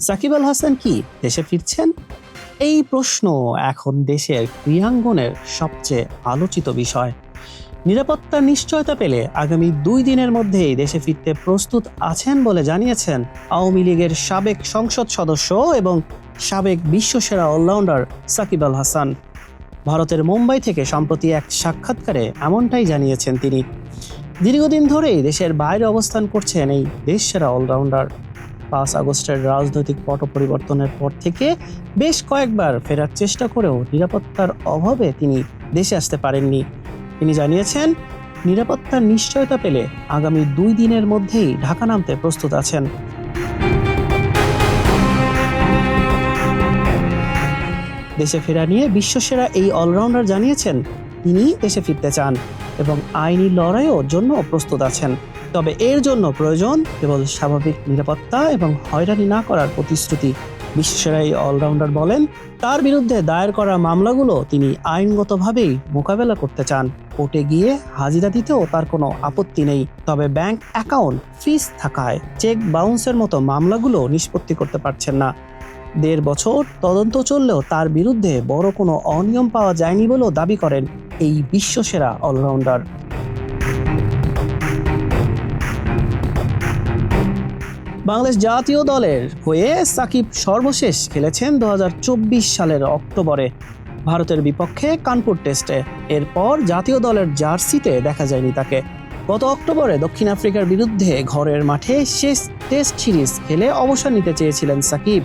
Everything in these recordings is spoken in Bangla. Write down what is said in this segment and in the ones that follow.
সাকিব আল হাসান কি দেশে ফিরছেন? এই প্রশ্ন এখন দেশের ক্রীড়াঙ্গনের সবচেয়ে আলোচিত বিষয়। নিরাপত্তার নিশ্চয়তা পেলে আগামী 2 দিনের মধ্যেই দেশে ফিরতে প্রস্তুত আছেন বলে জানিয়েছেন আওয়ামী লীগের সাবেক সংসদ সদস্য এবং সাবেক বিশ্বসেরা অলরাউন্ডার সাকিব আল হাসান। ভারতের মুম্বাই থেকে সম্প্রতি এক সাক্ষাৎকারে এমনটাই জানিয়েছেন তিনি। দীর্ঘদিন ধরেই দেশের বাইরে অবস্থান করছেন এই দেশসেরা অলরাউন্ডার। 5 আগস্টের রাজনৈতিক পট পরিবর্তনের পর থেকে বেশ কয়েকবার ফেরার চেষ্টা করেও নিরাপত্তার অভাবে তিনি দেশে আসতে পারেননি। তিনি জানিয়েছেন, নিরাপত্তার নিশ্চয়তা পেলে আগামী 2 দিনের মধ্যেই ঢাকা নামতে প্রস্তুত আছেন। দেশে ফেরা নিয়ে বিশ্বসেরা এই অলরাউন্ডার জানিয়েছেন তিনি দেশে ফিরতে চান এবং আইনি লড়াইয়ের জন্য প্রস্তুত আছেন। তবে এর জন্য প্রয়োজন কেবল স্বাভাবিক নিরাপত্তা এবং হয়রানি না করার প্রতিশ্রুতি। বিশ্বসেরা এই অলরাউন্ডার বলেন, তার বিরুদ্ধে দায়ের করা মামলাগুলো তিনি আইনগতভাবেই মোকাবেলা করতে চান। কোর্টে গিয়ে হাজিরা দিতেও তার কোনো আপত্তি নেই। তবে ব্যাংক অ্যাকাউন্ট ফ্রিজ থাকায় চেক বাউন্সের মতো মামলাগুলো নিষ্পত্তি করতে পারছেন না। 1.5 বছর তদন্ত চললেও তার বিরুদ্ধে বড় কোনো অনিয়ম পাওয়া যায়নি বলেও দাবি করেন এই বিশ্বসেরা অলরাউন্ডার। বাংলাদেশ জাতীয় দলের হয়ে সাকিব সর্বশেষ খেলেছেন 2024 সালের অক্টোবরে ভারতের বিপক্ষে কানপুর টেস্টে। এরপর জাতীয় দলের জার্সিতে দেখা যায়নি তাকে। গত অক্টোবরে দক্ষিণ আফ্রিকার বিরুদ্ধে ঘরের মাঠে শেষ টেস্ট সিরিজ খেলে অবসর নিতে চেয়েছিলেন সাকিব,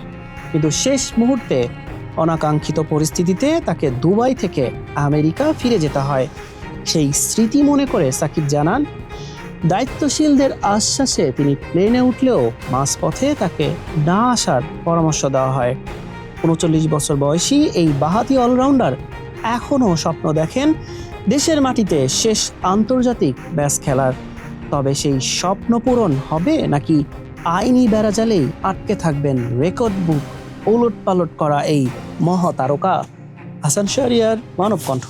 কিন্তু শেষ মুহূর্তে অনাকাঙ্ক্ষিত পরিস্থিতিতে তাকে দুবাই থেকে আমেরিকা ফিরে যেতে হয়। সেই স্মৃতি মনে করে সাকিব জানান, দায়িত্বশীলদের আশ্বাসে তিনি প্লেনে উঠলেও মাঝপথে তাকে না আসার পরামর্শ দেওয়া হয়। 39 বছর বয়সী এই বাঁহাতি অলরাউন্ডার এখনও স্বপ্ন দেখেন দেশের মাটিতে শেষ আন্তর্জাতিক ম্যাচ খেলার। তবে সেই স্বপ্ন পূরণ হবে নাকি আইনি বেড়াজালেই আটকে থাকবেন রেকর্ড বুক ওলট পালট করা এই মহাতারকা? হাসান শাহরিয়ার, মানব কণ্ঠ।